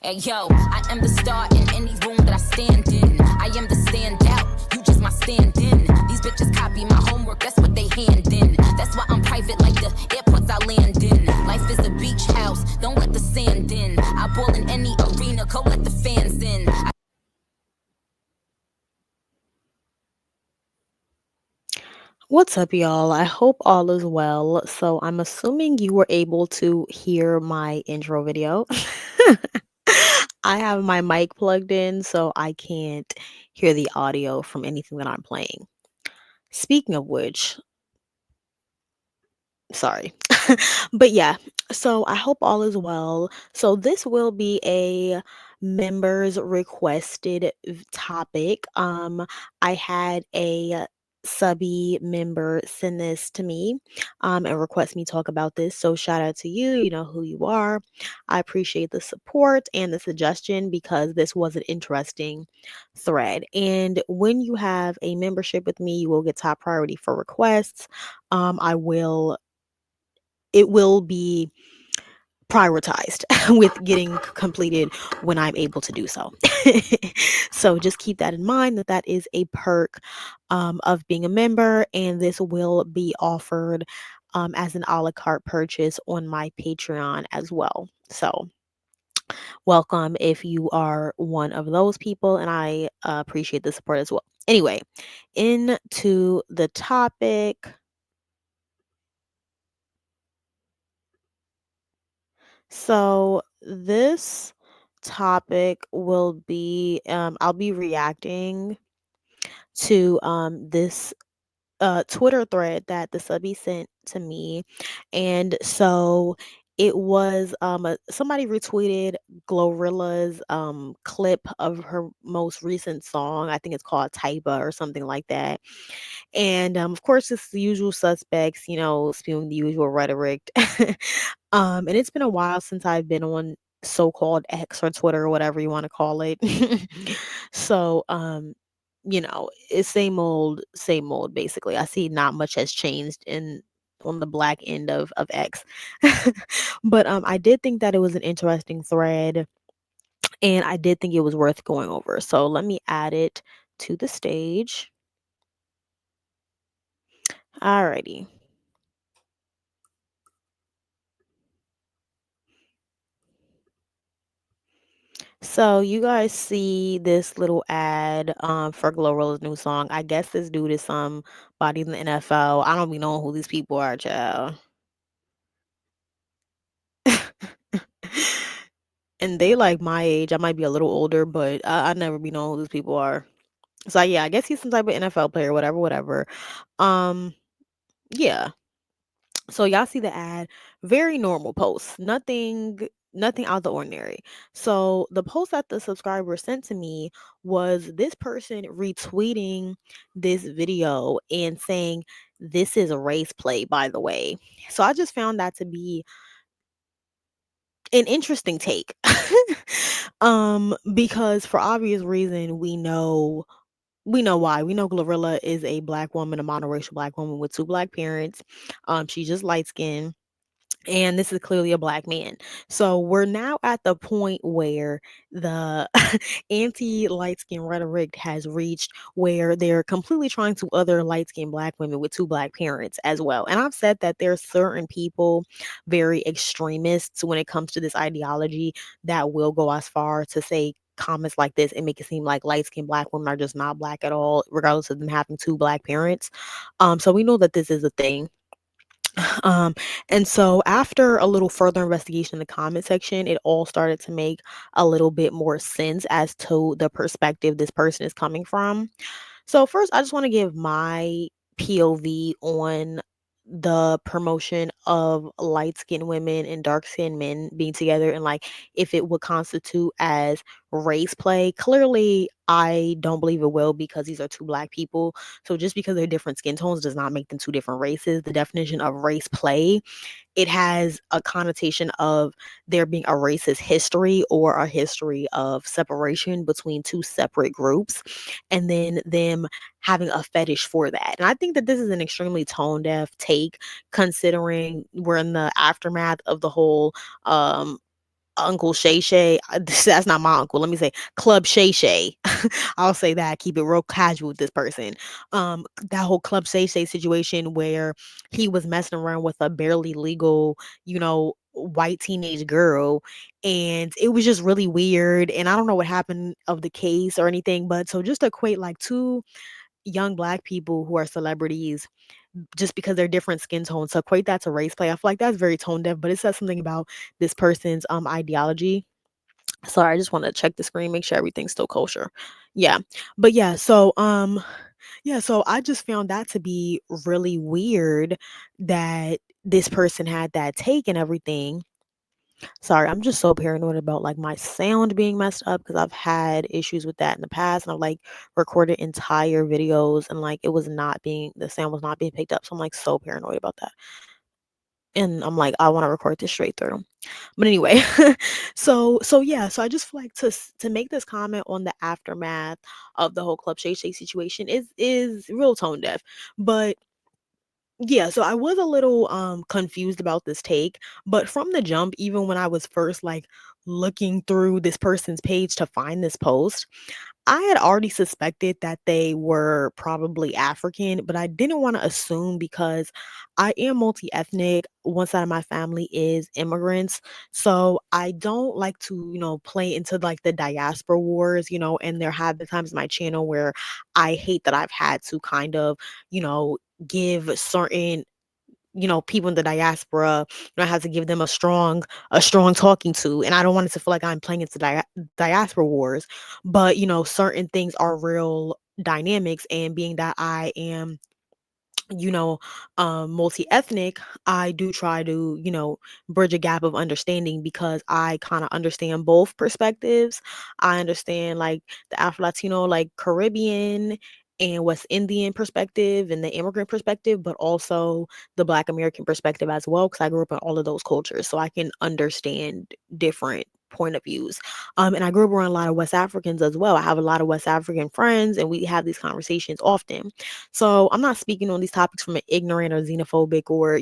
Hey yo, I am the star in any room that I stand in. I am the standout, you just my stand-in. These bitches copy my homework, that's what they hand in. That's why I'm private like the airports I land in. Life is a beach house, don't let the sand in. I ball in any arena, go let the fans in. What's up, y'all? I hope all is well. So, I'm assuming you were able to hear my intro video. I have my mic plugged in, so I can't hear the audio from anything that I'm playing. Speaking of which, sorry. But yeah, so I hope all is well. So, this will be a members requested topic. I had a subby member send this to me and request me talk about this. So shout out to you. You know who you are. I appreciate the support and the suggestion because this was an interesting thread. And when you have a membership with me, you will get top priority for requests. I will it will be prioritized with getting completed when I'm able to do so. So just keep that in mind that that is a perk of being a member, and this will be offered as an a la carte purchase on my Patreon as well. So welcome if you are one of those people, and I appreciate the support as well. Anyway, into the topic. So this topic will be I'll be reacting to this Twitter thread that the subby sent to me. And so it was somebody retweeted Glorilla's clip of her most recent song. I think it's called Typa or something like that. And of course it's the usual suspects, you know, spewing the usual rhetoric. And it's been a while since I've been on so-called X or Twitter or whatever you want to call it. So, you know, it's same old basically. I see not much has changed in on the black end of X. But I did think that it was an interesting thread and I did think it was worth going over. So let me add it to the stage. Alrighty. So you guys see this little ad for Glorilla's new song. I guess this dude is somebody in the NFL. I don't be knowing who these people are, child. And they like my age. I might be a little older, but I never be knowing who these people are. So yeah, I guess he's some type of NFL player, whatever, whatever. Um, yeah. So y'all see the ad, very normal post. Nothing out of the ordinary. So the post that the subscriber sent to me was this person retweeting this video and saying this is a race play, by the way. So I just found that to be an interesting take. Because for obvious reason we know why. We know Glorilla is a black woman, a monoracial black woman with two black parents. She's just light skinned and this is clearly a black man. So we're now at the point where the anti light skin rhetoric has reached where they're completely trying to other light skinned black women with two black parents as well. And I've said that there's certain people, very extremists when it comes to this ideology, that will go as far to say comments like this and make it seem like light skinned black women are just not black at all, regardless of them having two black parents. So we know that this is a thing. Um, and so after a little further investigation in the comment section, it all started to make a little bit more sense as to the perspective this person is coming from. So first, I just want to give my POV on the promotion of light skinned women and dark skinned men being together and like if it would constitute as race play. Clearly, I don't believe it will because these are two black people. So just because they're different skin tones does not make them two different races. The definition of race play, it has a connotation of there being a racist history or a history of separation between two separate groups and then them having a fetish for that. And I think that this is an extremely tone deaf take considering we're in the aftermath of the whole Uncle Shay Shay. That's not my uncle. Let me say Club Shay Shay. I'll say that. Keep it real casual with this person. That whole Club Shay Shay situation where he was messing around with a barely legal, white teenage girl, and it was just really weird. And I don't know what happened of the case or anything, but so just equate like two young black people who are celebrities just because they're different skin tones. So equate that to race play. I feel like that's very tone deaf, but it says something about this person's ideology. Sorry, I just want to check the screen, make sure everything's still kosher. Yeah. But so I just found that to be really weird that this person had that take and everything. Sorry, I'm just so paranoid about like my sound being messed up because I've had issues with that in the past, and I've like recorded entire videos and like the sound was not being picked up. So I'm like so paranoid about that. And I'm like, I want to record this straight through. But anyway, so I just feel like to make this comment on the aftermath of the whole Club Shay Shay situation is real tone deaf. But yeah, so I was a little confused about this take, but from the jump, even when I was first like looking through this person's page to find this post, I had already suspected that they were probably African, but I didn't want to assume because I am multi-ethnic. One side of my family is immigrants. So I don't like to, play into like the diaspora wars, and there have been times in my channel where I hate that I've had to kind of, you know, give certain people in the diaspora, I have to give them a strong talking to, and I don't want it to feel like I'm playing into diaspora wars, but certain things are real dynamics, and being that I am you know, multi-ethnic, I do try to, bridge a gap of understanding because I kind of understand both perspectives. I understand like the Afro-Latino, like Caribbean and West Indian perspective and the immigrant perspective, but also the Black American perspective as well, because I grew up in all of those cultures. So I can understand different point of views. And I grew up around a lot of West Africans as well. I have a lot of West African friends and we have these conversations often. So I'm not speaking on these topics from an ignorant or xenophobic or,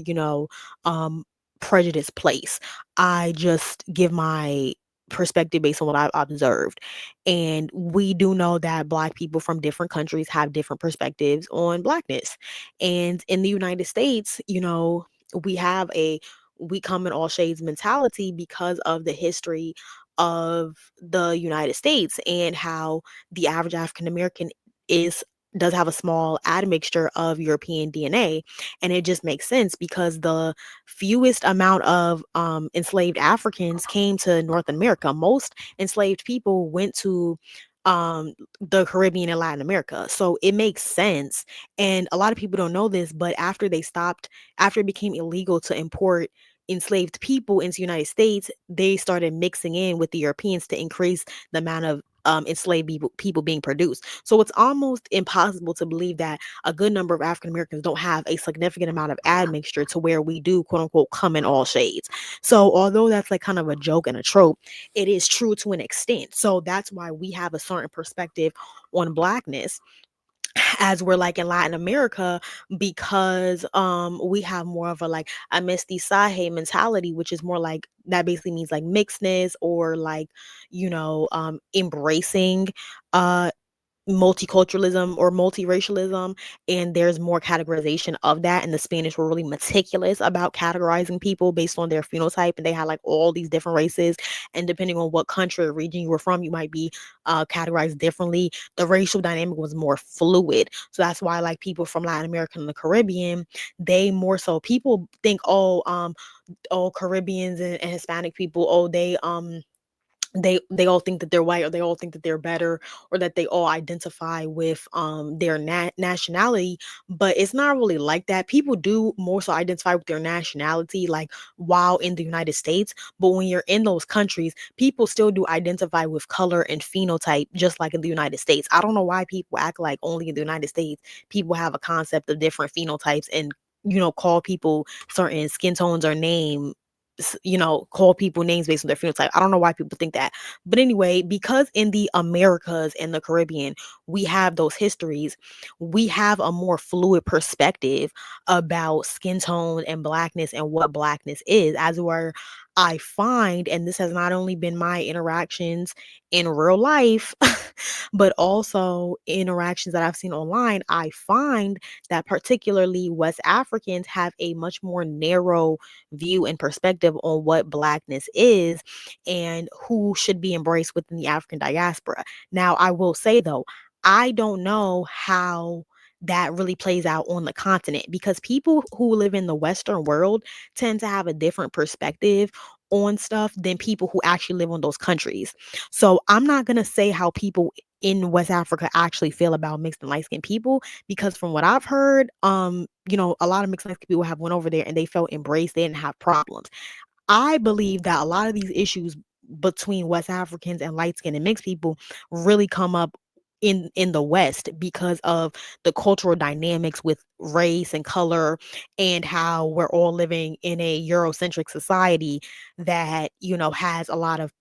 um, prejudiced place. I just give my perspective based on what I've observed. And we do know that Black people from different countries have different perspectives on Blackness. And in the United States, we have a we come in all shades mentality because of the history of the United States and how the average African American is does have a small admixture of European DNA. And it just makes sense because the fewest amount of enslaved Africans came to North America. Most enslaved people went to the Caribbean and Latin America. So it makes sense. And a lot of people don't know this, but after it became illegal to import enslaved people into the United States, they started mixing in with the Europeans to increase the amount of enslaved people being produced. So it's almost impossible to believe that a good number of African Americans don't have a significant amount of admixture to where we do quote unquote come in all shades. So although that's like kind of a joke and a trope, it is true to an extent. So that's why we have a certain perspective on Blackness as we're like in Latin America, because we have more of a like a mestizaje mentality, which is more like that basically means like mixedness or like embracing uh multiculturalism or multiracialism, and there's more categorization of that. And the Spanish were really meticulous about categorizing people based on their phenotype, and they had like all these different races, and depending on what country or region you were from, you might be categorized differently. The racial dynamic was more fluid, so that's why like people from Latin America and the Caribbean, they more so people think, oh, Caribbeans and Hispanic people, they all think that they're white, or they all think that they're better, or that they all identify with their nationality. But it's not really like that. People do more so identify with their nationality like while in the United States, but when you're in those countries, people still do identify with color and phenotype just like in the United States. I don't know why people act like only in the United States people have a concept of different phenotypes and call people certain skin tones or call people names based on their phenotype. I don't know why people think that. But anyway, because in the Americas and the Caribbean, we have those histories, we have a more fluid perspective about skin tone and Blackness and what Blackness is. As where I find, and this has not only been my interactions in real life, but also interactions that I've seen online, I find that particularly West Africans have a much more narrow view and perspective on what Blackness is and who should be embraced within the African diaspora. Now, I will say though, I don't know how that really plays out on the continent because people who live in the Western world tend to have a different perspective on stuff than people who actually live on those countries. So I'm not gonna say how people in West Africa actually feel about mixed and light skinned people because from what I've heard, a lot of mixed and light skinned people have went over there and they felt embraced, they didn't have problems. I believe that a lot of these issues between West Africans and light skinned and mixed people really come up in the West because of the cultural dynamics with race and color and how we're all living in a Eurocentric society that, has a lot of,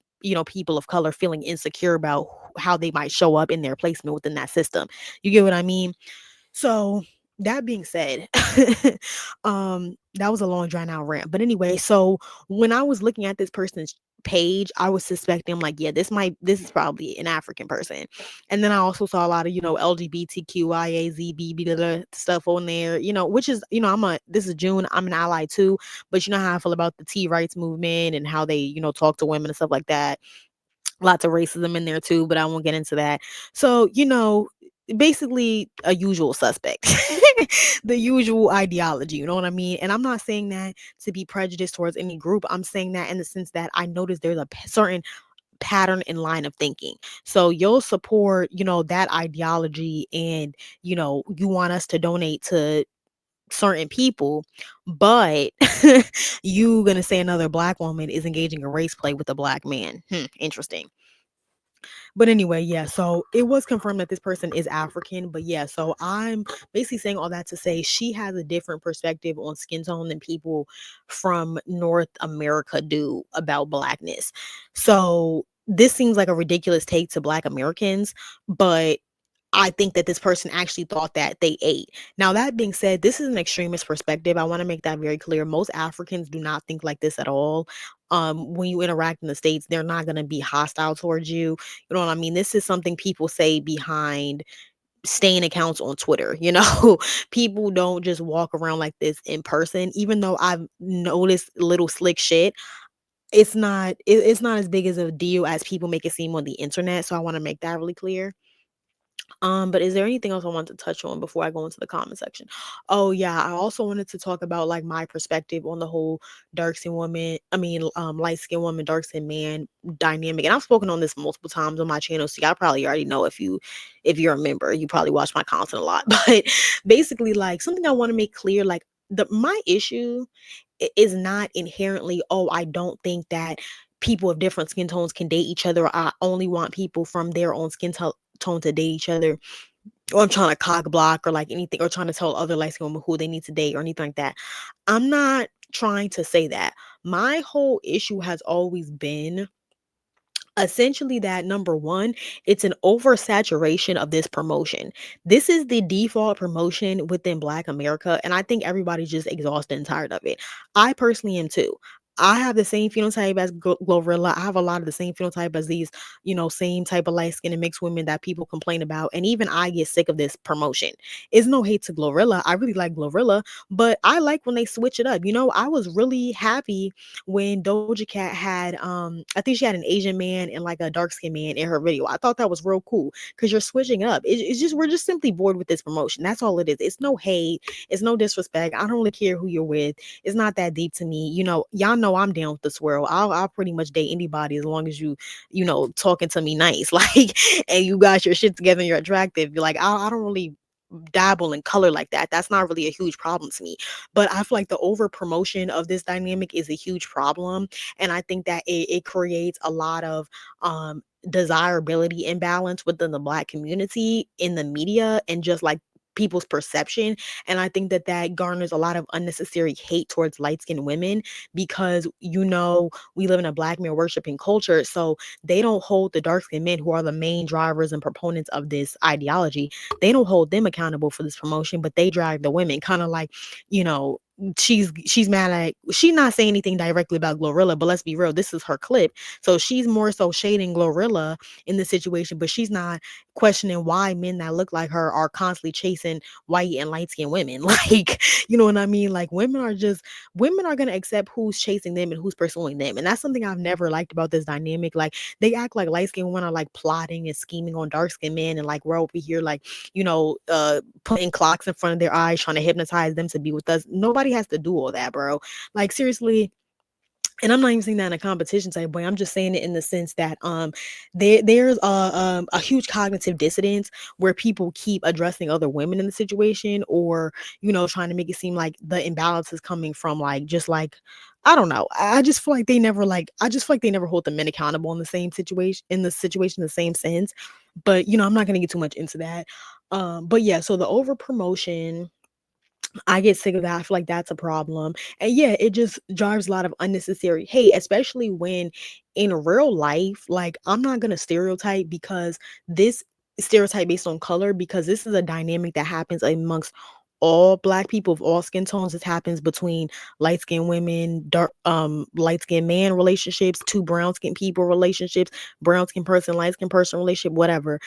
people of color feeling insecure about how they might show up in their placement within that system. You get what I mean? So that being said, that was a long drawn out rant. But anyway, so when I was looking at this person's page, I was suspecting, I'm like, yeah, this is probably an African person. And then I also saw a lot of, LGBTQIAZB stuff on there, which is, this is June, I'm an ally too, but you know how I feel about the T rights movement and how they, talk to women and stuff like that. Lots of racism in there too, but I won't get into that. So, basically a usual suspect. The usual ideology, you know what I mean? And I'm not saying that to be prejudiced towards any group. I'm saying that in the sense that I noticed there's a certain pattern and line of thinking. So you'll support, that ideology and, you want us to donate to certain people, but you gonna say another black woman is engaging in race play with a black man. Interesting. But anyway, yeah, so it was confirmed that this person is African. But yeah, so I'm basically saying all that to say she has a different perspective on skin tone than people from North America do about blackness. So this seems like a ridiculous take to black Americans, but I think that this person actually thought that they ate. Now, that being said, this is an extremist perspective. I want to make that very clear. Most Africans do not think like this at all. When you interact in the States, they're not going to be hostile towards you. You know what I mean? This is something people say behind staying accounts on Twitter. People don't just walk around like this in person. Even though I've noticed little slick shit, it's not as big as a deal as people make it seem on the internet. So I want to make that really clear. But is there anything else I want to touch on before I go into the comment section? Oh yeah, I also wanted to talk about like my perspective on the whole dark skinned woman, light skinned woman, dark skinned man dynamic. And I've spoken on this multiple times on my channel, so y'all probably already know if you're a member, you probably watch my content a lot. But basically, like something I want to make clear, like my issue is not inherently, oh, I don't think that people of different skin tones can date each other. I only want people from their own tone to date each other, or I'm trying to cock block or like anything, or trying to tell other light skinned women who they need to date or anything like that. I'm not trying to say that. My whole issue has always been essentially that number one, it's an oversaturation of this promotion. This is the default promotion within Black America, and I think everybody's just exhausted and tired of it. I personally am too. I have the same phenotype as Glorilla. I have a lot of the same phenotype as these, same type of light skin and mixed women that people complain about. And even I get sick of this promotion. It's no hate to Glorilla. I really like Glorilla, but I like when they switch it up. I was really happy when Doja Cat had I think she had an Asian man and like a dark skinned man in her video. I thought that was real cool because you're switching up. It's just we're just simply bored with this promotion. That's all it is. It's no hate, it's no disrespect. I don't really care who you're with. It's not that deep to me. Y'all know I'm down with the swirl. I'll pretty much date anybody as long as talking to me nice. Like, and you got your shit together and you're attractive. You're like, I don't really dabble in color like that. That's not really a huge problem to me. But I feel like the over promotion of this dynamic is a huge problem. And I think that it creates a lot of desirability imbalance within the Black community in the media and just like people's perception. And I think that that garners a lot of unnecessary hate towards light-skinned women because we live in a Black male worshiping culture, so they don't hold the dark-skinned men who are the main drivers and proponents of this ideology. They don't hold them accountable for this promotion, but they drag the women, kind of like, you know she's mad at, she's not saying anything directly about Glorilla, but let's be real, this is her clip. So she's more so shading Glorilla in the situation, but she's not questioning why men that look like her are constantly chasing white and light skinned women. Like, you know what I mean? Like women are gonna accept who's chasing them and who's pursuing them. And that's something I've never liked about this dynamic. Like they act like light skinned women are like plotting and scheming on dark skinned men, and like we're over here like, putting clocks in front of their eyes, trying to hypnotize them to be with us. Nobody has to do all that, bro. Like seriously, and I'm not even saying that in a competition type way. I'm just saying it in the sense that there's a huge cognitive dissonance where people keep addressing other women in the situation, or trying to make it seem like the imbalance is coming from like just like, I don't know. I just feel like they never like I just feel like they never hold the men accountable in the same situation, the same sense. But I'm not gonna get too much into that. But yeah, so the over promotion, I get sick of that. I feel like that's a problem. And yeah, it just drives a lot of unnecessary hate, especially when in real life, like I'm not gonna stereotype because this stereotype based on color, because this is a dynamic that happens amongst all black people of all skin tones. This happens between light skinned women, dark light skinned man relationships, two brown skinned people relationships, brown skinned person, light skinned person relationship, whatever.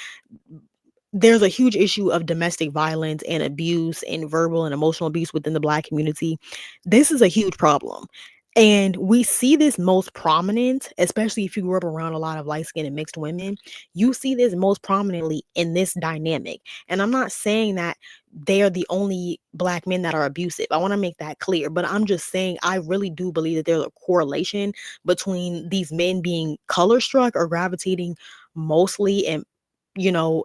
There's a huge issue of domestic violence and abuse and verbal and emotional abuse within the black community. This is a huge problem. And we see this most prominent, especially if you grew up around a lot of light skinned and mixed women. You see this most prominently in this dynamic. And I'm not saying that they are the only black men that are abusive. I want to make that clear. But I'm just saying I really do believe that there's a correlation between these men being color struck or gravitating mostly and you know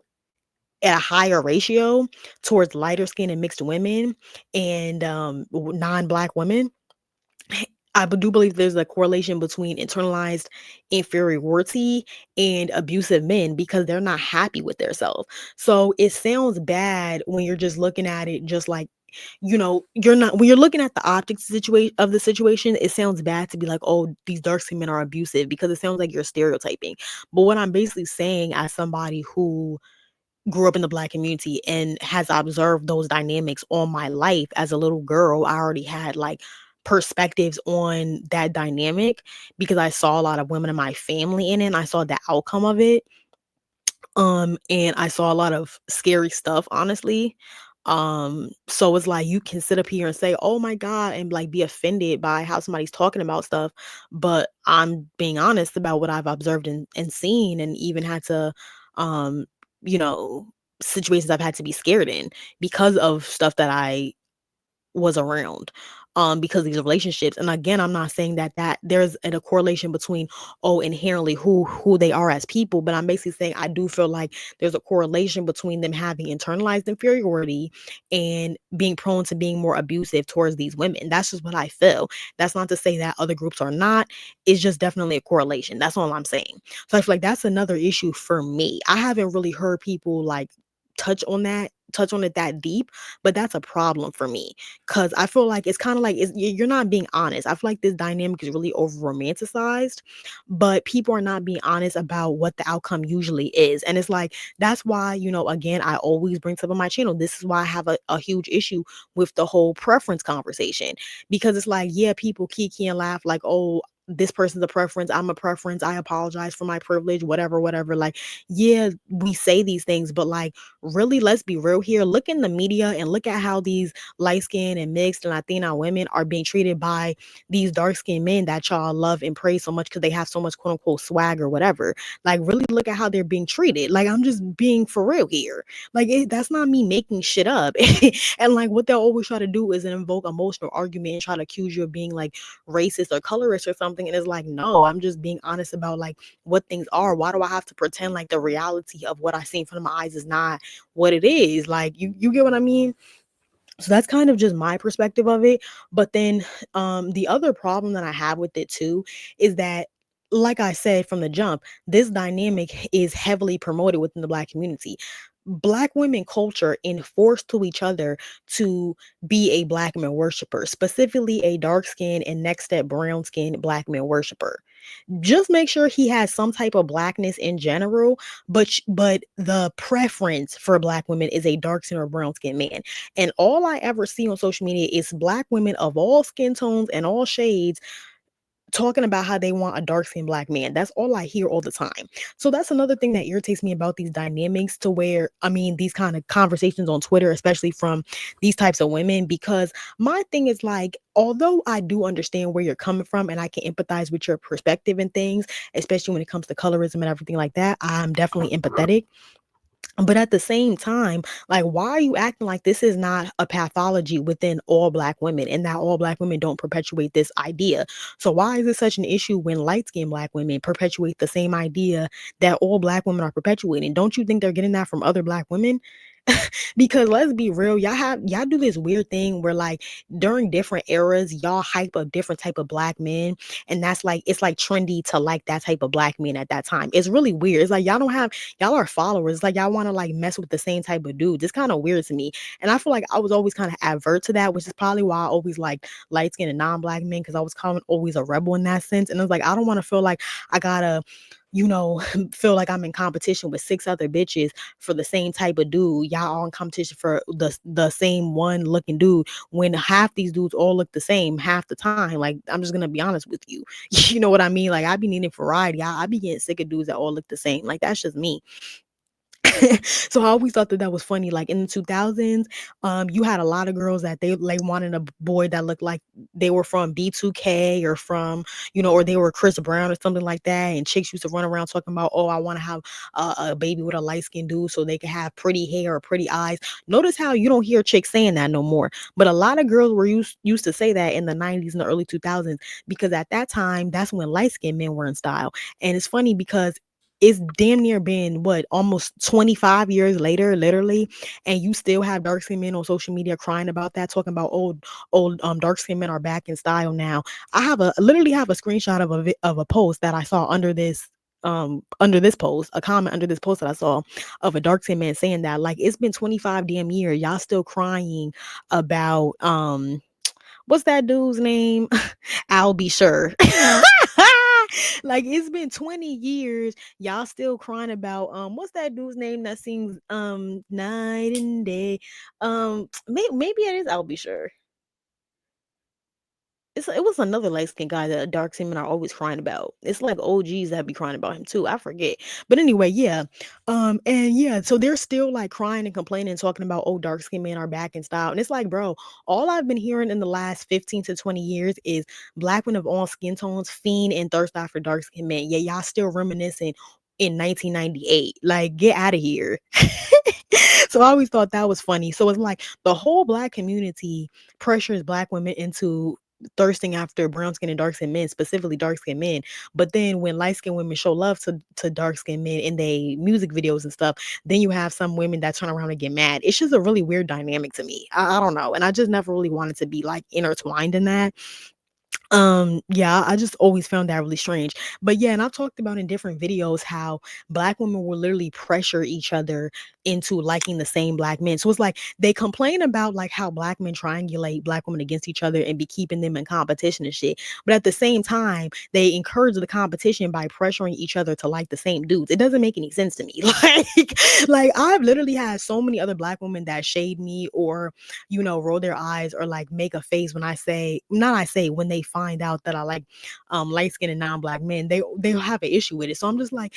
at a higher ratio towards lighter skin and mixed women and non-black women. Do believe there's a correlation between internalized inferiority and abusive men because they're not happy with themselves. So it sounds bad when you're just looking at it just like, you're not, when you're looking at the optics situation of the situation, it sounds bad to be like, oh, these dark skin men are abusive, because it sounds like you're stereotyping. But what I'm basically saying, as somebody who grew up in the black community and has observed those dynamics all my life as a little girl, I already had like perspectives on that dynamic because I saw a lot of women in my family in it and I saw the outcome of it. And I saw a lot of scary stuff, honestly. So it's like you can sit up here and say, "Oh my God," and like be offended by how somebody's talking about stuff, but I'm being honest about what I've observed and seen, and even had to, um, you know, situations I've had to be scared in because of stuff that I was around, because of these relationships. And again, I'm not saying that there's a correlation between, oh, inherently who they are as people, but I'm basically saying I do feel like there's a correlation between them having internalized inferiority and being prone to being more abusive towards these women. That's just what I feel. That's not to say that other groups are not. It's just definitely a correlation. That's all I'm saying. So I feel like that's another issue for me. I haven't really heard people like touch on it that deep, but that's a problem for me. 'Cause I feel like it's kinda like you're not being honest. I feel like this dynamic is really over romanticized, but people are not being honest about what the outcome usually is. And it's like, that's why, again, I always bring this up on my channel. This is why I have a huge issue with the whole preference conversation. Because it's like, yeah, people kiki and laugh like, oh, this person's a preference, I'm a preference, I apologize for my privilege, whatever, whatever. Like, yeah, we say these things, but like, really, let's be real here. Look in the media and look at how these light skinned and mixed and Latina women are being treated by these dark skinned men that y'all love and praise so much because they have so much quote unquote swag or whatever. Like, really look at how they're being treated. Like, I'm just being for real here. Like, that's not me making shit up. And like, what they'll always try to do is invoke emotional argument and try to accuse you of being like racist or colorist or something. And it's like, no, I'm just being honest about like what things are. Why do I have to pretend like the reality of what I see in front of my eyes is not what it is? Like, you get what I mean? So that's kind of just my perspective of it. But then the other problem that I have with it too is that, like I said from the jump, this dynamic is heavily promoted within the black community. Black women culture enforced to each other to be a black man worshiper, specifically a dark skinned and next step brown skinned black man worshiper. Just make sure he has some type of blackness in general, but the preference for black women is a dark skin or brown skin man. And all I ever see on social media is black women of all skin tones and all shades talking about how they want a dark skinned black man. That's all I hear all the time. So that's another thing that irritates me about these dynamics, to where, I mean, these kind of conversations on Twitter, especially from these types of women, because my thing is like, although I do understand where you're coming from and I can empathize with your perspective and things, especially when it comes to colorism and everything like that, I'm definitely empathetic. But at the same time, like, why are you acting like this is not a pathology within all black women and that all black women don't perpetuate this idea? So why is it such an issue when light-skinned black women perpetuate the same idea that all black women are perpetuating? Don't you think they're getting that from other black women? Because let's be real, y'all do this weird thing where, like, during different eras, y'all hype a different type of black men, and that's like, it's like trendy to like that type of black man at that time. It's really weird. It's like y'all are followers. It's like y'all want to like mess with the same type of dudes. It's kind of weird to me. And I feel like I was always kind of advert to that, which is probably why I always like light skinned and non-black men, because I was kind of always a rebel in that sense. And I was like, I don't want to feel like I gotta, you know, feel like I'm in competition with six other bitches for the same type of dude. Y'all all in competition for the same one looking dude, when half these dudes all look the same half the time. Like, I'm just gonna be honest with you. You know what I mean? Like, I be needing variety. I be getting sick of dudes that all look the same. Like, that's just me. So I always thought that that was funny. Like in the 2000s, you had a lot of girls that they like wanted a boy that looked like they were from B2K, or from, you know, or they were Chris Brown or something like that. And chicks used to run around talking about, oh, I want to have a baby with a light skinned dude so they can have pretty hair or pretty eyes. Notice how you don't hear chicks saying that no more. But a lot of girls were used to say that in the 90s and the early 2000s, because at that time, that's when light skinned men were in style. And it's funny because it's damn near been what, almost 25 years later, literally, and you still have dark skinned men on social media crying about that, talking about old dark skinned men are back in style now. Literally have a screenshot of of a post that I saw under this post, a comment under this post that I saw of a dark skinned man saying that, like, it's been 25 damn years, y'all still crying about what's that dude's name? I'll be sure. Like, it's been 20 years, y'all still crying about what's that dude's name that sings night and day? Maybe it is I'll be sure. It was another light skinned guy that dark skinned men are always crying about. It's like OGs that be crying about him too. I forget. But anyway, yeah. And yeah, so they're still like crying and complaining and talking about, oh, dark skinned men are back in style. And it's like, bro, all I've been hearing in the last 15 to 20 years is black men of all skin tones fiend and thirst after dark skinned men. Yeah, y'all still reminiscing in 1998. Like, get out of here. So I always thought that was funny. So it's like the whole black community pressures black women into thirsting after brown skin and dark skinned men, specifically dark skinned men. But then when light skinned women show love to dark skinned men in they music videos and stuff, then you have some women that turn around and get mad. It's just a really weird dynamic to me. I don't know. And I just never really wanted to be like intertwined in that. Yeah, I just always found that really strange. But yeah, and I've talked about in different videos how black women will literally pressure each other into liking the same black men. So it's like they complain about like how black men triangulate black women against each other and be keeping them in competition and shit. But at the same time, they encourage the competition by pressuring each other to like the same dudes. It doesn't make any sense to me. Like I've literally had so many other black women that shade me, or, you know, roll their eyes or like make a face when I say, not I say, when they find out that I like light skinned and non-black men, they'll have an issue with it. So I'm just like,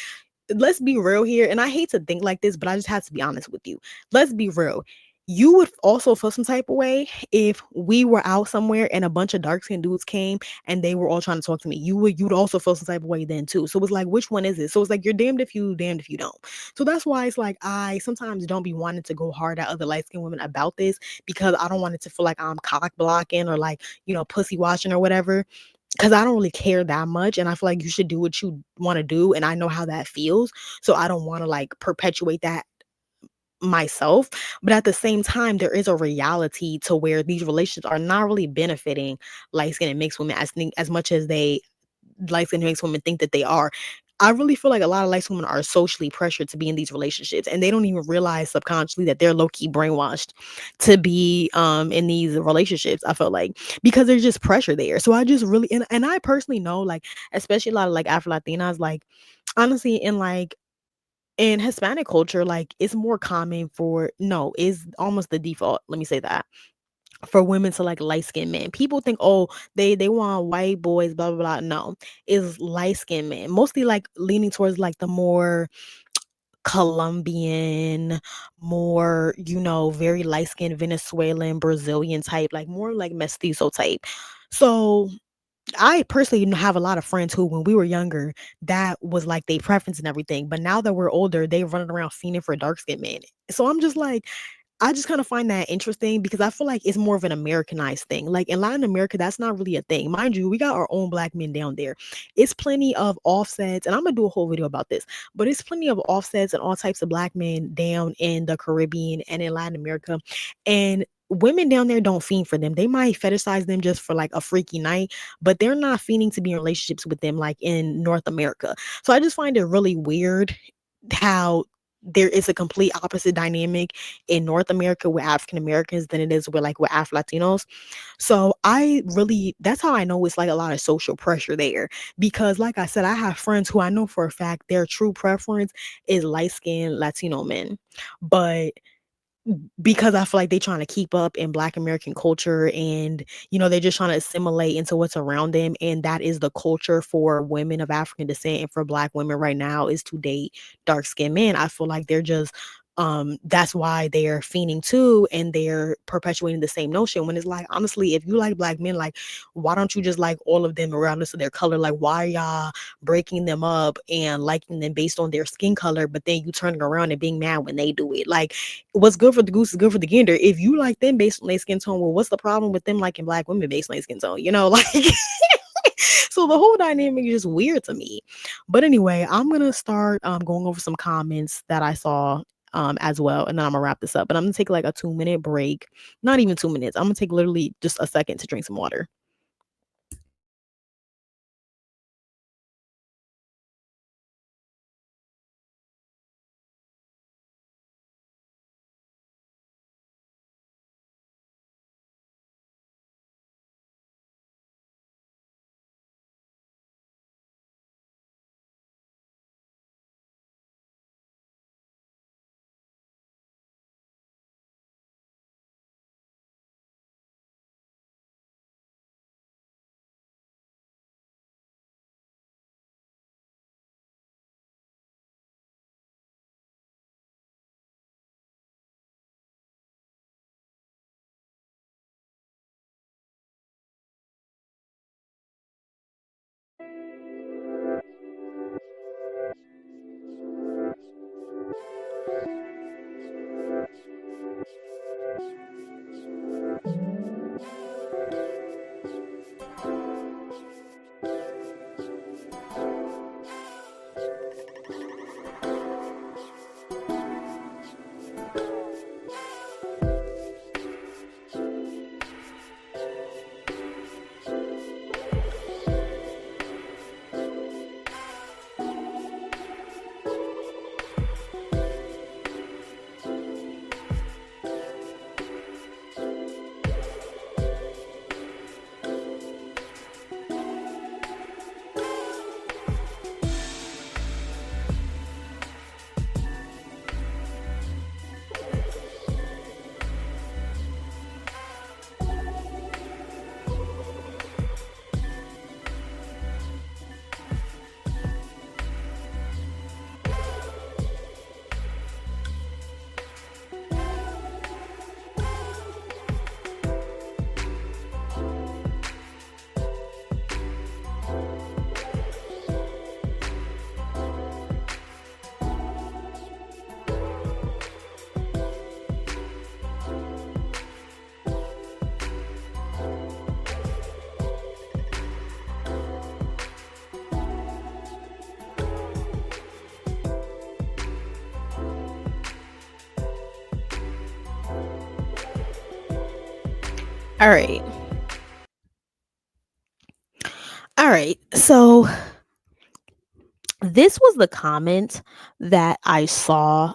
let's be real here. And I hate to think like this, but I just have to be honest with you. Let's be real. You would also feel some type of way if we were out somewhere and a bunch of dark skinned dudes came and they were all trying to talk to me. You'd also feel some type of way then too. So it's like, which one is it? So it's like, you're damned if you don't. So that's why it's like I sometimes don't be wanting to go hard at other light skinned women about this, because I don't want it to feel like I'm cock blocking or like, you know, pussy watching or whatever, because I don't really care that much. And I feel like you should do what you want to do. And I know how that feels. So I don't want to like perpetuate that myself. But at the same time, there is a reality to where these relationships are not really benefiting light skinned and mixed women as much as they light skinned and mixed women think that they are. I really feel like a lot of light women are socially pressured to be in these relationships, and they don't even realize subconsciously that they're low key brainwashed to be in these relationships. I feel like because there's just pressure there. So I just really and I personally know, like, especially a lot of like Afro Latinas, like honestly, in Hispanic culture, like it's more common for no, is almost the default. Let me say that for women to like light skinned men. People think, oh, they want white boys, blah blah blah. No, it's light skinned men, mostly like leaning towards like the more Colombian, more, very light skinned Venezuelan, Brazilian type, like more like mestizo type. So I personally have a lot of friends who, when we were younger, that was like their preference and everything. But now that we're older, they running around fiending for dark skinned men. So I'm just like, I just kind of find that interesting because I feel like it's more of an Americanized thing. Like in Latin America, that's not really a thing. Mind you, we got our own black men down there. It's plenty of offsets, and I'm gonna do a whole video about this, but it's plenty of offsets and all types of black men down in the Caribbean and in Latin America. And women down there don't fiend for them. They might fetishize them just for like a freaky night, but they're not fiending to be in relationships with them like in North America. So I just find it really weird how there is a complete opposite dynamic in North America with African Americans than it is with like with Afro Latinos. So I really, that's how I know it's like a lot of social pressure there. Because like I said, I have friends who I know for a fact their true preference is light skinned Latino men. But because I feel like they trying to keep up in Black American culture, and they're just trying to assimilate into what's around them, and that is the culture for women of African descent and for Black women right now is to date dark skinned men. I feel like they're just that's why they're fiending too, and they're perpetuating the same notion when it's like, honestly, if you like Black men, like, why don't you just like all of them regardless of their color? Like, why are y'all breaking them up and liking them based on their skin color, but then you turning around and being mad when they do it? Like, what's good for the goose is good for the gander. If you like them based on their skin tone, well, what's the problem with them liking Black women based on their skin tone? Like, so the whole dynamic is just weird to me. But anyway, I'm gonna start going over some comments that I saw as well, and then I'm gonna wrap this up. But I'm gonna take like a 2 minute break. Not even 2 minutes. I'm gonna take literally just a second to drink some water. All right. All right. So This was the comment that I saw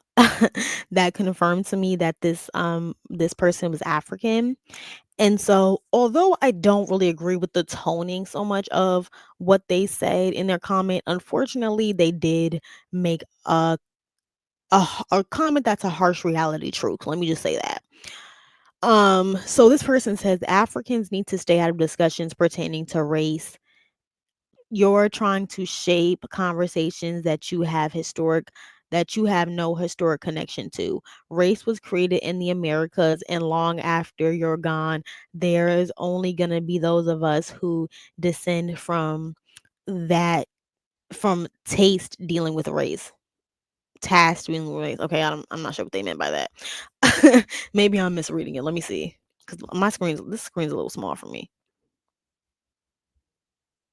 that confirmed to me that this person was African. And so, although I don't really agree with the toning so much of what they said in their comment, unfortunately, they did make a comment that's a harsh reality truth. Let me just say that. So this person says Africans need to stay out of discussions pertaining to race. You're trying to shape conversations that you have no historic connection to. Race was created in the Americas, and long after you're gone, there is only going to be those of us who descend from that from taste dealing with race. Task dealing with race. Okay, I'm not sure what they meant by that. Maybe I'm misreading it. Let me see. Cuz this screen's a little small for me.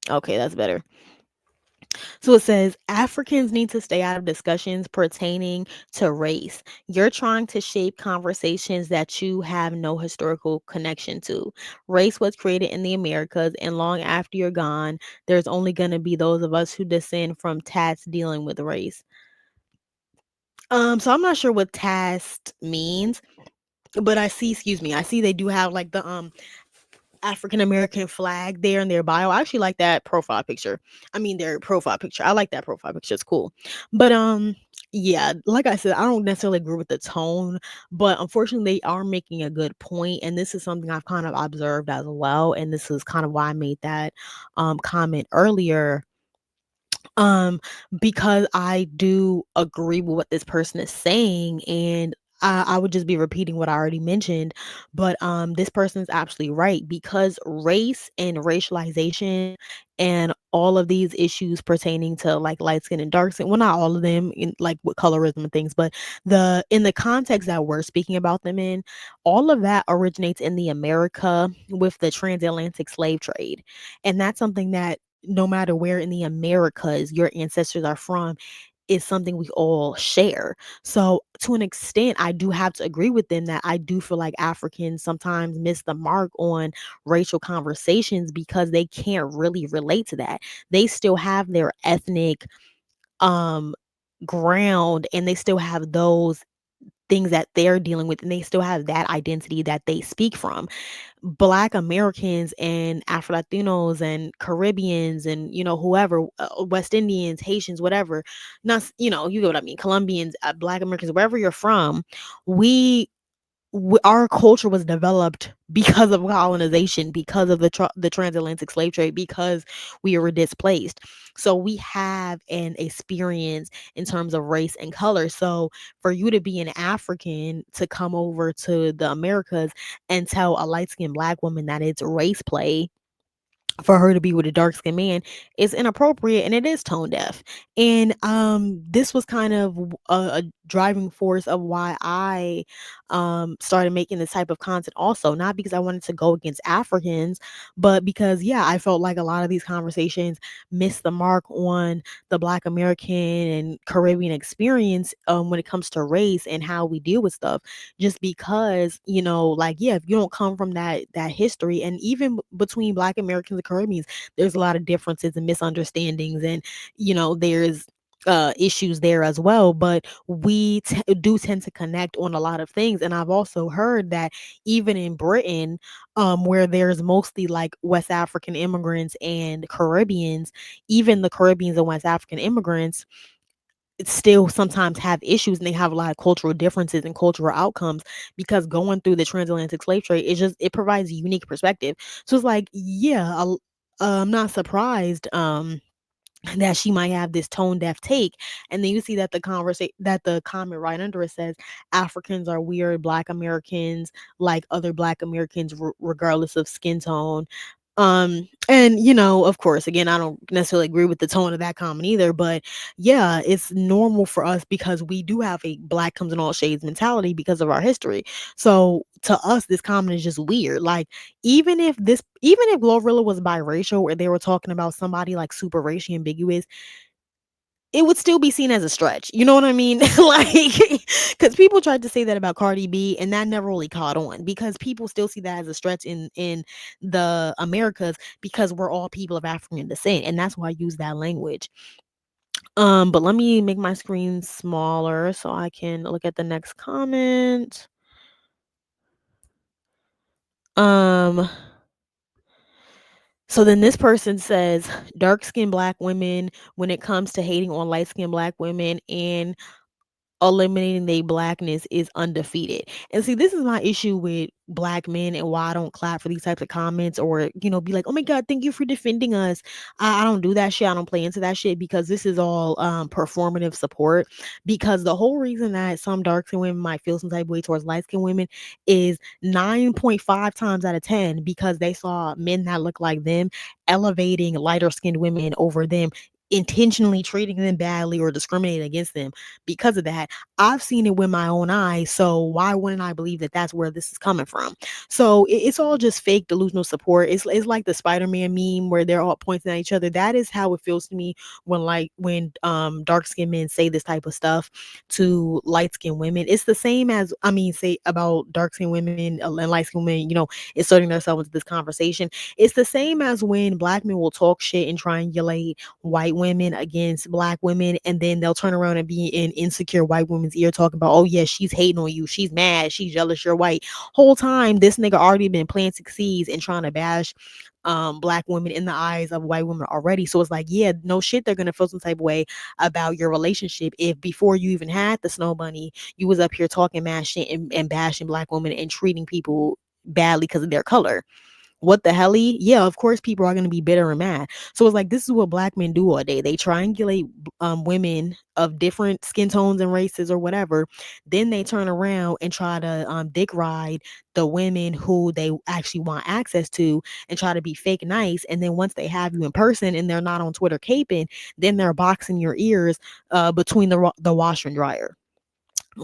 Okay, that's better. So it says Africans need to stay out of discussions pertaining to race. You're trying to shape conversations that you have no historical connection to. Race was created in the Americas, and long after you're gone, there's only going to be those of us who descend from tats dealing with race. So I'm not sure what task means, but I see they do have like the African American flag there in their bio. I actually like that profile picture. I mean their profile picture. I like that profile picture. It's cool. But yeah, like I said, I don't necessarily agree with the tone, but unfortunately they are making a good point, and this is something I've kind of observed as well, and this is kind of why I made that comment earlier, um because I do agree with what this person is saying, and I would just be repeating what I already mentioned, but this person's absolutely right, because race and racialization and all of these issues pertaining to like light skin and dark skin, well, not all of them in like with colorism and things, but the in the context that we're speaking about them in, all of that originates in the America with the transatlantic slave trade. And that's something that no matter where in the Americas your ancestors are from, is something we all share. So, to an extent, I do have to agree with them that I do feel like Africans sometimes miss the mark on racial conversations because they can't really relate to that. They still have their ethnic um ground, and they still have those things that they're dealing with, and they still have that identity that they speak from. Black Americans and Afro Latinos and Caribbeans and whoever, West Indians, Haitians, whatever, not you know what I mean, Colombians, Black Americans, wherever you're from, we our culture was developed because of colonization, because of the transatlantic slave trade, because we were displaced. So we have an experience in terms of race and color. So for you to be an African to come over to the Americas and tell a light skinned Black woman that it's race play for her to be with a dark skinned man is inappropriate, and it is tone deaf. And this was kind of a driving force of why I started making this type of content also, not because I wanted to go against Africans, but because yeah, I felt like a lot of these conversations miss the mark on the Black American and Caribbean experience when it comes to race and how we deal with stuff, just because like, yeah, if you don't come from that history, and even between Black Americans and Caribbeans, there's a lot of differences and misunderstandings, and there's issues there as well, but we do tend to connect on a lot of things. And I've also heard that even in Britain, where there's mostly like West African immigrants and Caribbeans, even the Caribbeans and West African immigrants still sometimes have issues, and they have a lot of cultural differences and cultural outcomes, because going through the transatlantic slave trade, it provides a unique perspective. So it's like, yeah, I'm not surprised that she might have this tone deaf take. And then you see that the comment right under it says Africans are weird, Black Americans like other Black Americans, regardless of skin tone. And of course, again, I don't necessarily agree with the tone of that comment either, but yeah, it's normal for us because we do have a black comes in all shades mentality because of our history. So to us, this comment is just weird. Like, even if Glorilla was biracial, or they were talking about somebody like super racially ambiguous, it would still be seen as a stretch. You know what I mean? Like, because people tried to say that about Cardi B, and that never really caught on, because people still see that as a stretch in the Americas, because we're all people of African descent, and that's why I use that language. But let me make my screen smaller so I can look at the next comment. Um, so then this person says dark skinned black women, when it comes to hating on light skinned black women and eliminating their blackness, is undefeated. And see, this is my issue with black men and why I don't clap for these types of comments or, be like, oh my God, thank you for defending us. I don't do that shit. I don't play into that shit because this is all performative support. Because the whole reason that some dark skinned women might feel some type of way towards light skinned women is 9.5 times out of 10 because they saw men that look like them elevating lighter skinned women over them, intentionally treating them badly or discriminating against them because of that. I've seen it with my own eyes, so why wouldn't I believe that that's where this is coming from? So it's all just fake delusional support. It's like the Spider-Man meme where they're all pointing at each other. That is how it feels to me when dark skinned men say this type of stuff to light skinned women. It's the same as, I mean, say about dark skinned women and light skinned women, inserting themselves into this conversation. It's the same as when black men will talk shit and triangulate white women against black women, and then they'll turn around and be in insecure white women's ear talking about, oh yeah, she's hating on you, she's mad, she's jealous you're white. Whole time this nigga already been planting seeds and trying to bash black women in the eyes of white women already. So it's like, yeah, no shit, they're gonna feel some type of way about your relationship if before you even had the snow bunny, you was up here talking mad shit and bashing black women and treating people badly because of their color. What the helly? Yeah, of course people are going to be bitter and mad. So it's like this is what black men do all day. They triangulate women of different skin tones and races or whatever. Then they turn around and try to dick ride the women who they actually want access to and try to be fake nice. And then once they have you in person and they're not on Twitter caping, then they're boxing your ears between the washer and dryer.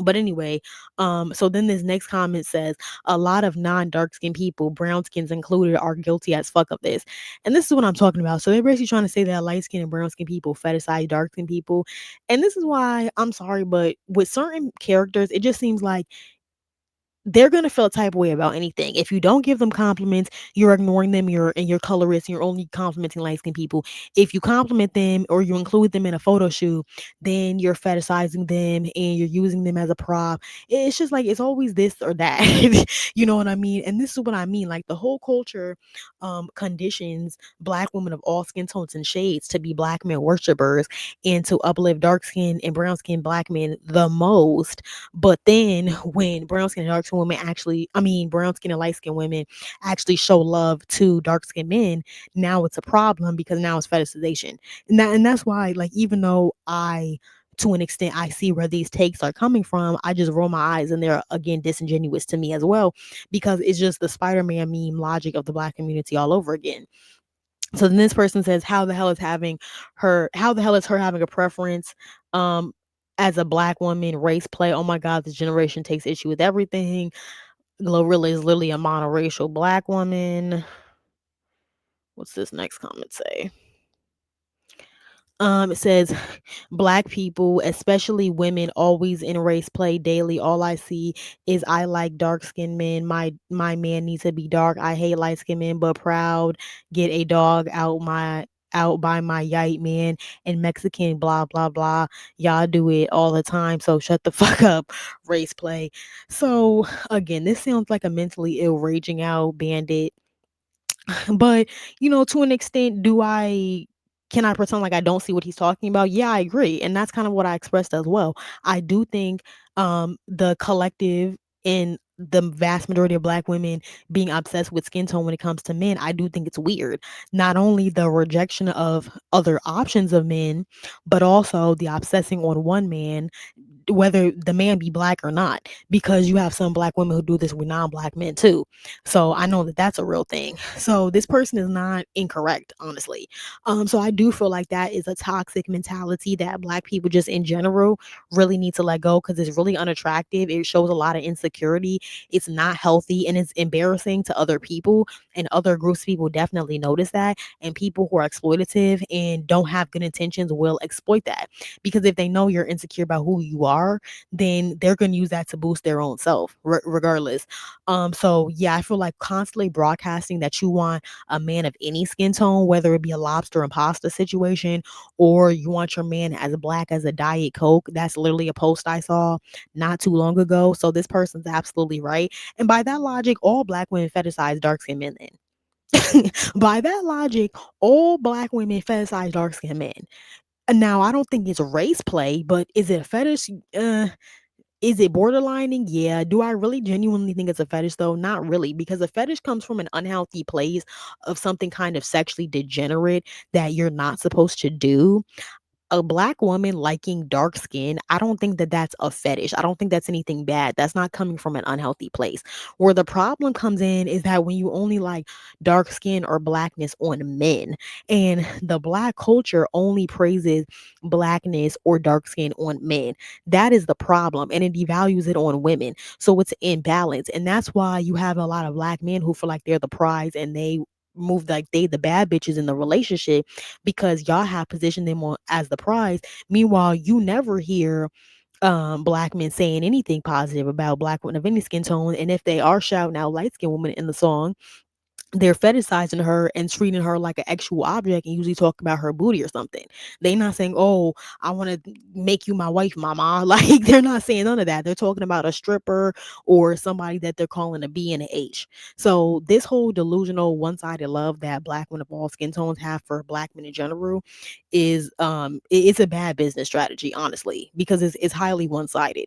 But anyway, so then this next comment says a lot of non-dark skinned people, brown skins included, are guilty as fuck of this. And this is what I'm talking about. So they're basically trying to say that light skinned and brown skinned people fetishize dark skinned people. And this is why I'm sorry, but with certain characters, it just seems like they're gonna feel a type of way about anything. If you don't give them compliments, you're ignoring them, you're colorist, you're only complimenting light skinned people. If you compliment them or you include them in a photo shoot, then you're fetishizing them and you're using them as a prop. It's just like it's always this or that. You know what I mean? And this is what I mean. Like the whole culture conditions black women of all skin tones and shades to be black men worshippers and to uplift dark skin and brown skin black men the most. But then when brown skin and dark skin women actually, I mean, brown skin and light skin women actually show love to dark skinned men, now it's a problem because now it's fetishization. And that's why, like, even though to an extent, I see where these takes are coming from, I just roll my eyes and they're again disingenuous to me as well because it's just the Spider-Man meme logic of the black community all over again. So then this person says, how the hell is her having a preference um as a black woman, race play? Oh my God, this generation takes issue with everything. Glorilla is literally a monoracial black woman. What's this next comment say? It says black people, especially women, always in race play daily. All I see is I like dark skinned men. My man needs to be dark. I hate light skinned men, but proud. Get a dog out by my yite man and Mexican blah blah blah. Y'all do it all the time. So shut the fuck up. Race play. So again, this sounds like a mentally ill raging out bandit. But, to an extent, can I pretend like I don't see what he's talking about? Yeah, I agree. And that's kind of what I expressed as well. I do think the collective in the vast majority of black women being obsessed with skin tone when it comes to men, I do think it's weird. Not only the rejection of other options of men, but also the obsessing on one man, whether the man be black or not, because you have some black women who do this with non-black men too. So I know that that's a real thing. So this person is not incorrect, honestly. So I do feel like that is a toxic mentality that black people just in general really need to let go because it's really unattractive. It shows a lot of insecurity. It's not healthy and it's embarrassing to other people, and other groups of people definitely notice that. And people who are exploitative and don't have good intentions will exploit that because if they know you're insecure about who you are, then they're going to use that to boost their own self regardless. So yeah, I feel like constantly broadcasting that you want a man of any skin tone, whether it be a lobster and pasta situation, or you want your man as black as a Diet Coke. That's literally a post I saw not too long ago. So this person's absolutely right. And by that logic, all black women fetishize dark skinned men then. By that logic, all black women fetishize dark skinned men. And now I don't think it's race play, but is it a fetish? Is it borderlining? Yeah. Do I really genuinely think it's a fetish though? Not really, because a fetish comes from an unhealthy place of something kind of sexually degenerate that you're not supposed to do. A black woman liking dark skin, I don't think that that's a fetish. I don't think that's anything bad. That's not coming from an unhealthy place. Where the problem comes in is that when you only like dark skin or blackness on men, and the black culture only praises blackness or dark skin on men, that is the problem, and it devalues it on women. So it's imbalance, and that's why you have a lot of black men who feel like they're the prize and they move like they the bad bitches in the relationship because y'all have positioned them on as the prize. Meanwhile, you never hear black men saying anything positive about black women of any skin tone. And if they are shouting out light skinned women in the song, they're fetishizing her and treating her like an actual object and usually talk about her booty or something. They not saying, "Oh, I want to make you my wife, mama." Like they're not saying none of that. They're talking about a stripper or somebody that they're calling a B and a H. So this whole delusional one-sided love that black men of all skin tones have for black men in general is it's a bad business strategy, honestly, because it's highly one-sided.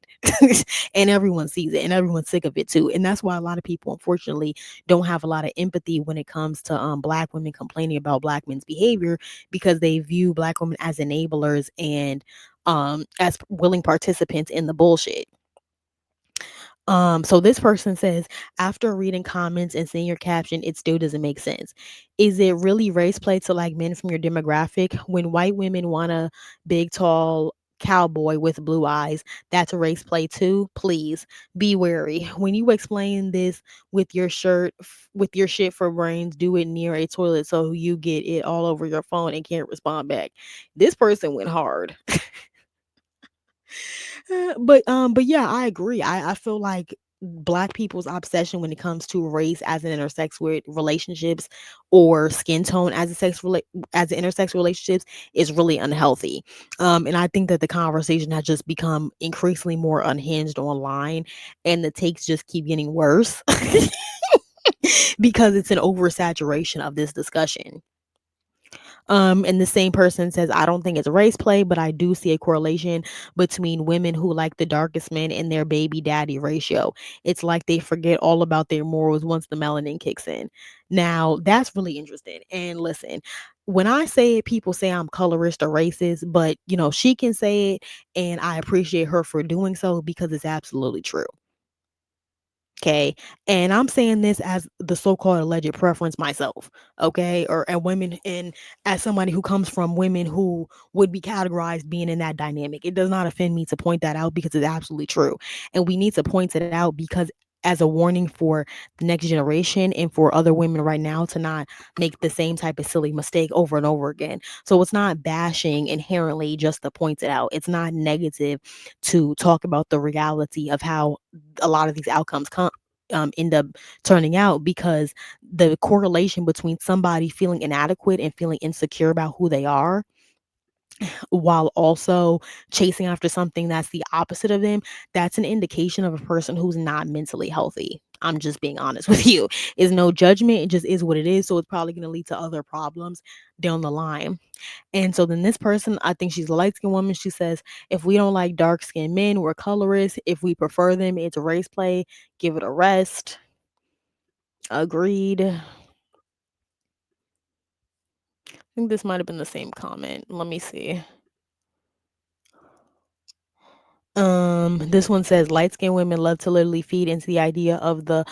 And everyone sees it and everyone's sick of it too. And that's why a lot of people unfortunately don't have a lot of empathy when it comes to black women complaining about black men's behavior, because they view black women as enablers and as willing participants in the bullshit. So this person says, after reading comments and seeing your caption, it still doesn't make sense. Is it really race play to like men from your demographic? When white women want a big, tall cowboy with blue eyes, that's a race play too? Please be wary. When you explain this with your with your shit for brains, do it near a toilet so you get it all over your phone and can't respond back. This person went hard. But yeah, I agree. I feel like black people's obsession when it comes to race as an intersex with relationships or skin tone as a as an intersex relationships is really unhealthy. And I think that the conversation has just become increasingly more unhinged online, and the takes just keep getting worse because it's an oversaturation of this discussion. And the same person says, I don't think it's race play, but I do see a correlation between women who like the darkest men and their baby daddy ratio. It's like they forget all about their morals once the melanin kicks in. Now, that's really interesting. And listen, when I say it, people say I'm colorist or racist, but she can say it, and I appreciate her for doing so because it's absolutely true. Okay. And I'm saying this as the so-called alleged preference myself. Okay. Or and women, and as somebody who comes from women who would be categorized being in that dynamic. It does not offend me to point that out because it's absolutely true. And we need to point it out because as a warning for the next generation and for other women right now to not make the same type of silly mistake over and over again. So it's not bashing inherently just to point it out. It's not negative to talk about the reality of how a lot of these outcomes come end up turning out, because the correlation between somebody feeling inadequate and feeling insecure about who they are while also chasing after something that's the opposite of them, that's an indication of a person who's not mentally healthy. I'm just being honest with you. Is no judgment, it just is what it is. So it's probably going to lead to other problems down the line. And so then this person, I think she's a light skinned woman. She says, if we don't like dark skinned men, we're colorists. If we prefer them, it's race play. Give it a rest. Agreed. I think this might have been the same comment. Let me see. This one says light skinned women love to literally feed into the idea of the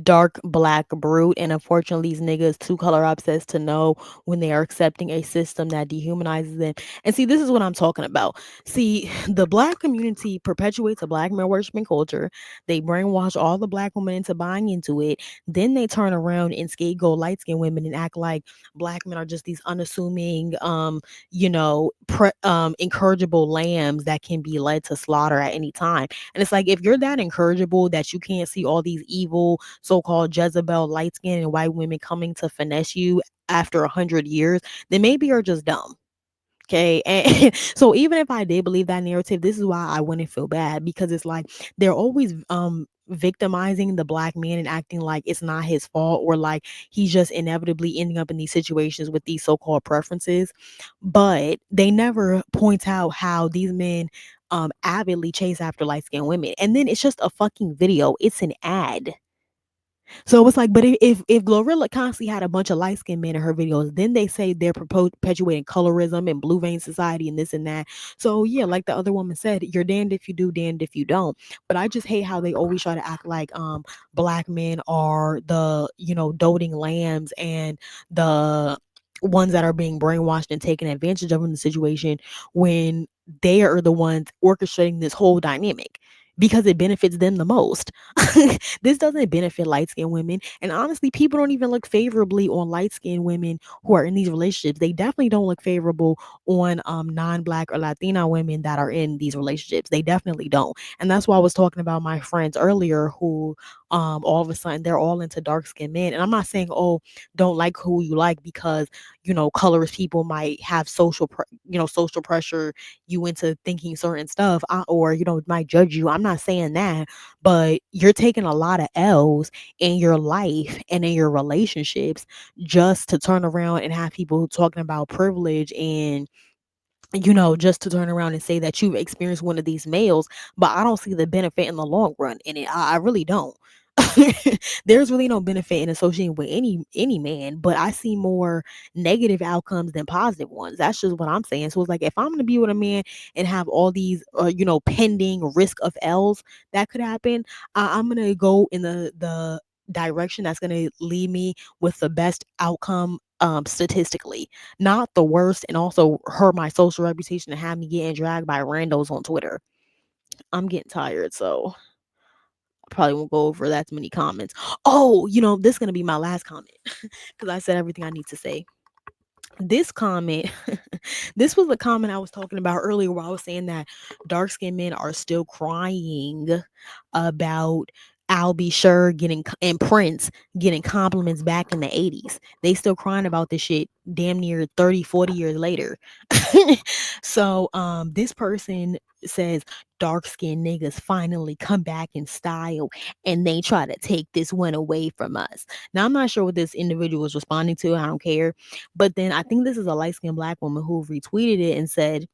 dark black brute, and unfortunately these niggas too color obsessed to know when they are accepting a system that dehumanizes them. And see, this is what I'm talking about. See, the black community perpetuates a black male worshiping culture. They brainwash all the black women into buying into it. Then they turn around and scapegoat light skinned women and act like black men are just these unassuming incorrigible lambs that can be led to slaughter at any time. And it's like, if you're that incorrigible that you can't see all these evil so-called Jezebel light skinned and white women coming to finesse you after 100 years, then maybe you're just dumb. Okay. And so even if I did believe that narrative, this is why I wouldn't feel bad, because it's like they're always victimizing the black man and acting like it's not his fault, or like he's just inevitably ending up in these situations with these so-called preferences. But they never point out how these men avidly chase after light-skinned women. And then it's just a fucking video. It's an ad. So it's like, but if Glorilla constantly had a bunch of light skinned men in her videos, then they say they're perpetuating colorism and blue vein society and this and that. So yeah, like the other woman said, you're damned if you do, damned if you don't. But I just hate how they always try to act like black men are the doting lambs and the ones that are being brainwashed and taken advantage of in the situation, when they are the ones orchestrating this whole dynamic because it benefits them the most. This doesn't benefit light skinned women. And honestly, people don't even look favorably on light skinned women who are in these relationships. They definitely don't look favorable on non black or Latina women that are in these relationships. They definitely don't. And that's why I was talking about my friends earlier who all of a sudden they're all into dark skinned men. And I'm not saying, oh, don't like who you like because colorist people might have social pressure you into thinking certain stuff, or might judge you. I'm not saying that, but you're taking a lot of L's in your life and in your relationships just to turn around and have people talking about privilege, and just to turn around and say that you've experienced one of these males. But I don't see the benefit in the long run in it. I really don't. There's really no benefit in associating with any man, but I see more negative outcomes than positive ones. That's just what I'm saying. So it's like, if I'm gonna be with a man and have all these pending risk of L's that could happen, I'm gonna go in the direction that's gonna lead me with the best outcome statistically, not the worst, and also hurt my social reputation and have me getting dragged by randos on Twitter. I'm getting tired, so I probably won't go over that many comments. Oh, this is gonna be my last comment because I said everything I need to say. This comment, this was the comment I was talking about earlier, where I was saying that dark skinned men are still crying about I'll be sure getting and Prince getting compliments back in the 80s. They still crying about this shit damn near 30, 40 years later. So this person says dark skinned niggas finally come back in style and they try to take this one away from us. Now I'm not sure what this individual was responding to. I don't care. But then I think this is a light skinned black woman who retweeted it and said,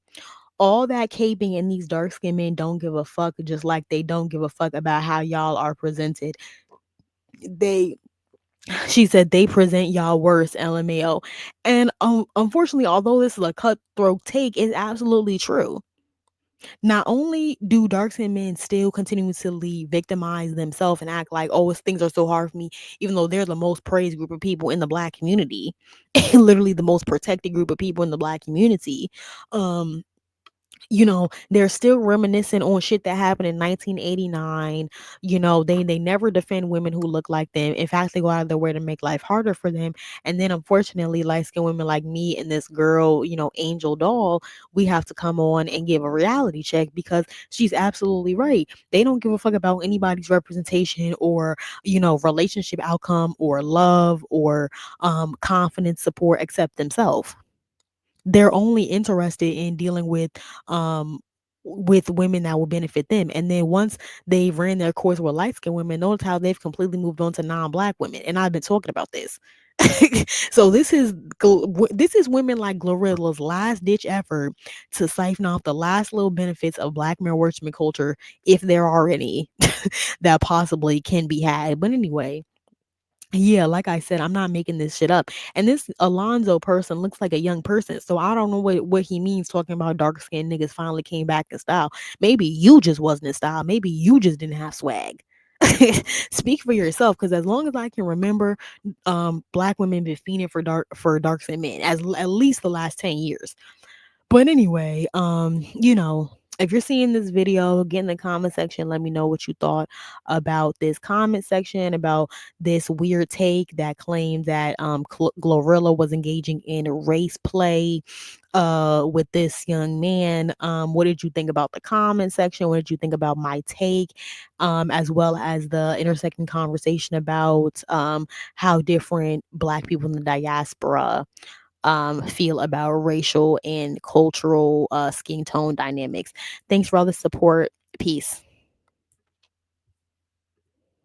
all that caping and these dark skinned men don't give a fuck, just like they don't give a fuck about how y'all are presented. They She said they present y'all worse, LMAO. And unfortunately, although this is a cutthroat take, it's absolutely true. Not only do dark skinned men still continuously victimize themselves and act like, oh, things are so hard for me, even though they're the most praised group of people in the black community, and literally the most protected group of people in the black community. Um, they're still reminiscing on shit that happened in 1989. They never defend women who look like them. In fact, they go out of their way to make life harder for them. And then unfortunately, light-skinned women like me and this girl, Angel Doll, we have to come on and give a reality check, because she's absolutely right. They don't give a fuck about anybody's representation or relationship outcome or love or confidence support except themselves. They're only interested in dealing with women that will benefit them. And then once they've ran their course with light skinned women, notice how they've completely moved on to non-black women. And I've been talking about this. So this is women like Glorilla's last ditch effort to siphon off the last little benefits of black male worshiping culture, if there are any that possibly can be had. But anyway, yeah, like I said, I'm not making this shit up. And this Alonzo person looks like a young person. So I don't know what he means talking about dark skinned niggas finally came back in style. Maybe you just wasn't in style. Maybe you just didn't have swag. Speak for yourself, because as long as I can remember, black women been fiending for dark skinned men as at least the last 10 years. But anyway, if you're seeing this video, get in the comment section. Let me know what you thought about this comment section, about this weird take that claimed that Glorilla was engaging in race play with this young man. What did you think about the comment section? What did you think about my take? As well as the intersecting conversation about how different black people in the diaspora feel about racial and cultural skin tone dynamics. Thanks for all the support. Peace.